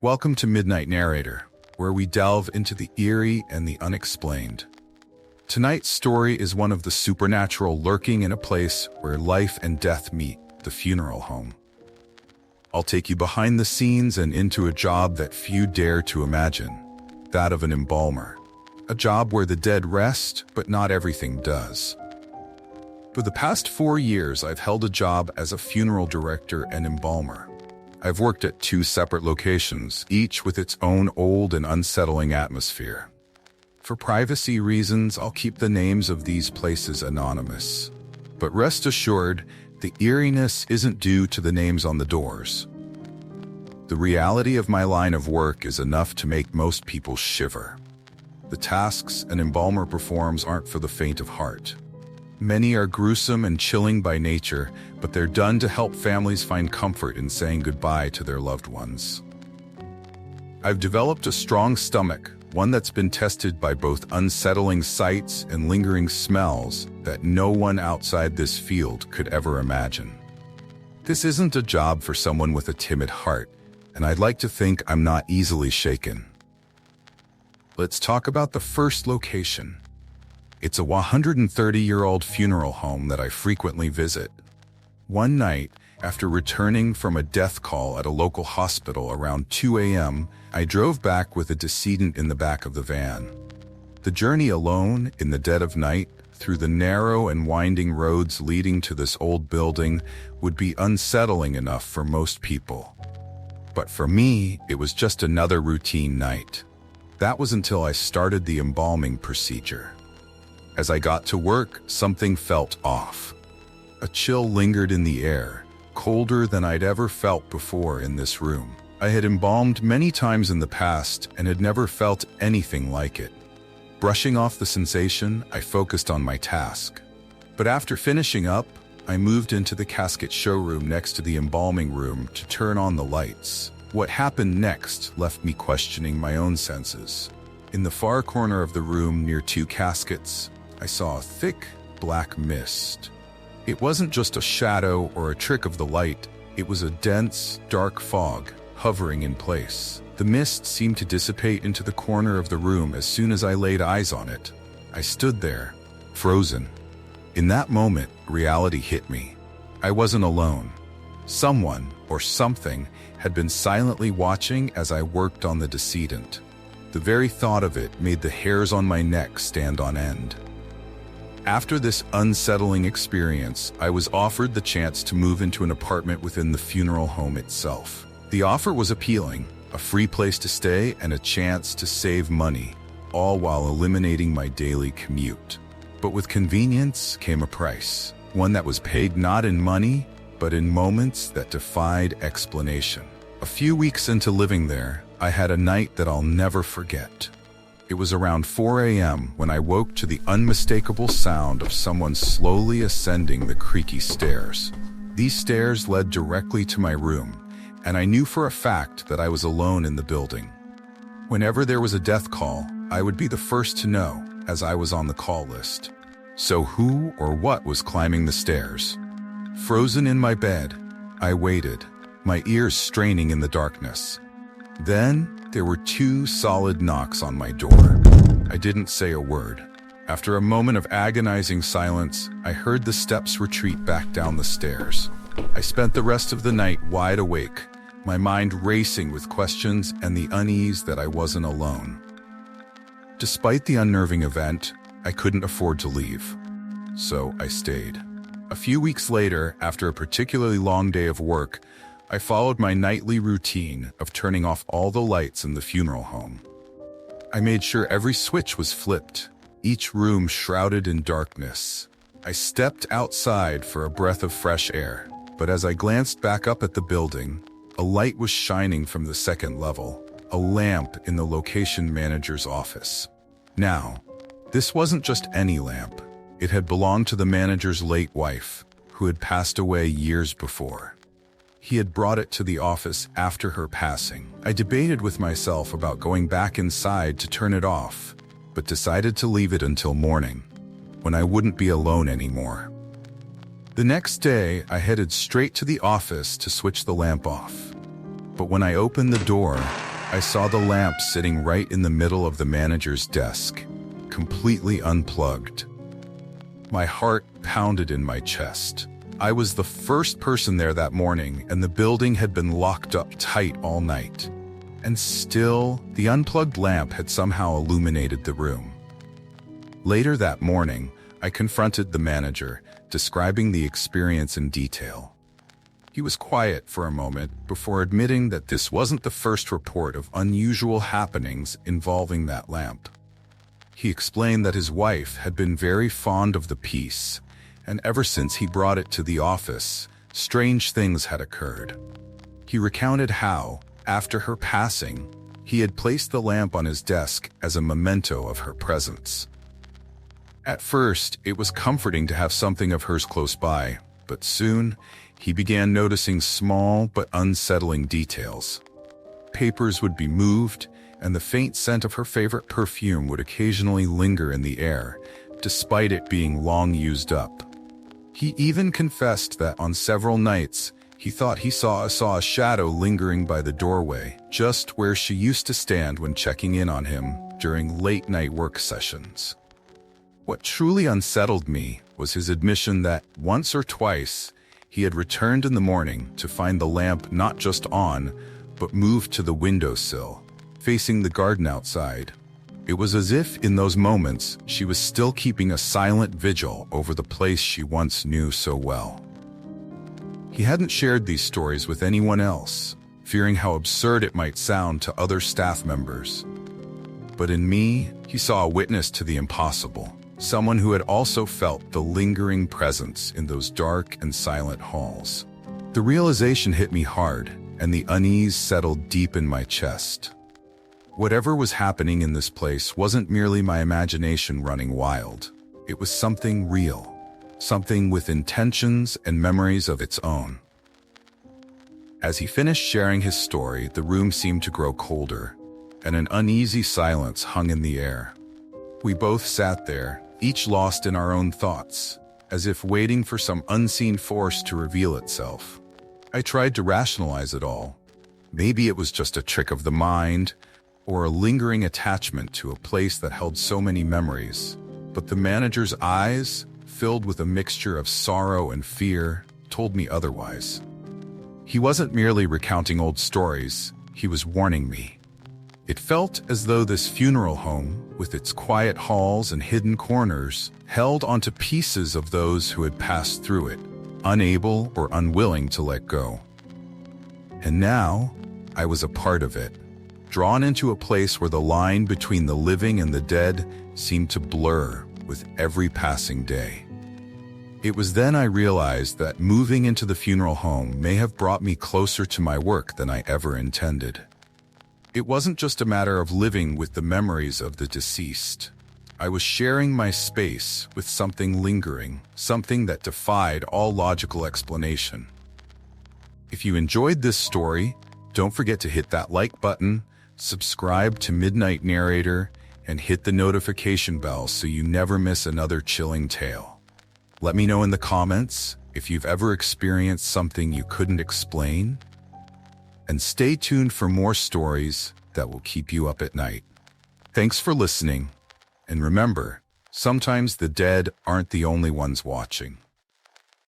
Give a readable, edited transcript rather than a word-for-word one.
Welcome to Midnight Narrator, where we delve into the eerie and the unexplained. Tonight's story is one of the supernatural lurking in a place where life and death meet, the funeral home. I'll take you behind the scenes and into a job that few dare to imagine, that of an embalmer. A job where the dead rest, but not everything does. For the past 4 years, I've held a job as a funeral director and embalmer. I've worked at 2 separate locations, each with its own old and unsettling atmosphere. For privacy reasons, I'll keep the names of these places anonymous. But rest assured, the eeriness isn't due to the names on the doors. The reality of my line of work is enough to make most people shiver. The tasks an embalmer performs aren't for the faint of heart. Many are gruesome and chilling by nature, but they're done to help families find comfort in saying goodbye to their loved ones. I've developed a strong stomach, one that's been tested by both unsettling sights and lingering smells that no one outside this field could ever imagine. This isn't a job for someone with a timid heart, and I'd like to think I'm not easily shaken. Let's talk about the first location. It's a 130-year-old funeral home that I frequently visit. One night, after returning from a death call at a local hospital around 2 a.m., I drove back with a decedent in the back of the van. The journey alone, in the dead of night, through the narrow and winding roads leading to this old building, would be unsettling enough for most people. But for me, it was just another routine night. That was until I started the embalming procedure. As I got to work, something felt off. A chill lingered in the air, colder than I'd ever felt before in this room. I had embalmed many times in the past and had never felt anything like it. Brushing off the sensation, I focused on my task. But after finishing up, I moved into the casket showroom next to the embalming room to turn on the lights. What happened next left me questioning my own senses. In the far corner of the room near 2 caskets, I saw a thick, black mist. It wasn't just a shadow or a trick of the light, it was a dense, dark fog, hovering in place. The mist seemed to dissipate into the corner of the room as soon as I laid eyes on it. I stood there, frozen. In that moment, reality hit me. I wasn't alone. Someone, or something, had been silently watching as I worked on the decedent. The very thought of it made the hairs on my neck stand on end. After this unsettling experience, I was offered the chance to move into an apartment within the funeral home itself. The offer was appealing, a free place to stay and a chance to save money, all while eliminating my daily commute. But with convenience came a price, one that was paid not in money, but in moments that defied explanation. A few weeks into living there, I had a night that I'll never forget. It was around 4 a.m. when I woke to the unmistakable sound of someone slowly ascending the creaky stairs. These stairs led directly to my room, and I knew for a fact that I was alone in the building. Whenever there was a death call, I would be the first to know, as I was on the call list. So who or what was climbing the stairs? Frozen in my bed, I waited, my ears straining in the darkness. Then, there were 2 solid knocks on my door. I didn't say a word. After a moment of agonizing silence, I heard the steps retreat back down the stairs. I spent the rest of the night wide awake, my mind racing with questions and the unease that I wasn't alone. Despite the unnerving event, I couldn't afford to leave. So I stayed. A few weeks later, after a particularly long day of work, I followed my nightly routine of turning off all the lights in the funeral home. I made sure every switch was flipped, each room shrouded in darkness. I stepped outside for a breath of fresh air, but as I glanced back up at the building, a light was shining from the 2nd level, a lamp in the location manager's office. Now, this wasn't just any lamp. It had belonged to the manager's late wife, who had passed away years before. He had brought it to the office after her passing. I debated with myself about going back inside to turn it off, but decided to leave it until morning, when I wouldn't be alone anymore. The next day, I headed straight to the office to switch the lamp off. But when I opened the door, I saw the lamp sitting right in the middle of the manager's desk, completely unplugged. My heart pounded in my chest. I was the first person there that morning, and the building had been locked up tight all night. And still, the unplugged lamp had somehow illuminated the room. Later that morning, I confronted the manager, describing the experience in detail. He was quiet for a moment before admitting that this wasn't the first report of unusual happenings involving that lamp. He explained that his wife had been very fond of the piece, and ever since he brought it to the office, strange things had occurred. He recounted how, after her passing, he had placed the lamp on his desk as a memento of her presence. At first, it was comforting to have something of hers close by, but soon, he began noticing small but unsettling details. Papers would be moved, and the faint scent of her favorite perfume would occasionally linger in the air, despite it being long used up. He even confessed that on several nights, he thought he saw a shadow lingering by the doorway, just where she used to stand when checking in on him during late-night work sessions. What truly unsettled me was his admission that once or twice, he had returned in the morning to find the lamp not just on, but moved to the windowsill, facing the garden outside. It was as if, in those moments, she was still keeping a silent vigil over the place she once knew so well. He hadn't shared these stories with anyone else, fearing how absurd it might sound to other staff members. But in me, he saw a witness to the impossible. Someone who had also felt the lingering presence in those dark and silent halls. The realization hit me hard, and the unease settled deep in my chest. Whatever was happening in this place wasn't merely my imagination running wild. It was something real, something with intentions and memories of its own. As he finished sharing his story, the room seemed to grow colder, and an uneasy silence hung in the air. We both sat there, each lost in our own thoughts, as if waiting for some unseen force to reveal itself. I tried to rationalize it all. Maybe it was just a trick of the mind, or a lingering attachment to a place that held so many memories. But the manager's eyes, filled with a mixture of sorrow and fear, told me otherwise. He wasn't merely recounting old stories, he was warning me. It felt as though this funeral home, with its quiet halls and hidden corners, held onto pieces of those who had passed through it, unable or unwilling to let go. And now, I was a part of it, drawn into a place where the line between the living and the dead seemed to blur with every passing day. It was then I realized that moving into the funeral home may have brought me closer to my work than I ever intended. It wasn't just a matter of living with the memories of the deceased. I was sharing my space with something lingering, something that defied all logical explanation. If you enjoyed this story, don't forget to hit that like button, subscribe to Midnight Narrator, and hit the notification bell so you never miss another chilling tale. Let me know in the comments if you've ever experienced something you couldn't explain. And stay tuned for more stories that will keep you up at night. Thanks for listening, and remember, sometimes the dead aren't the only ones watching.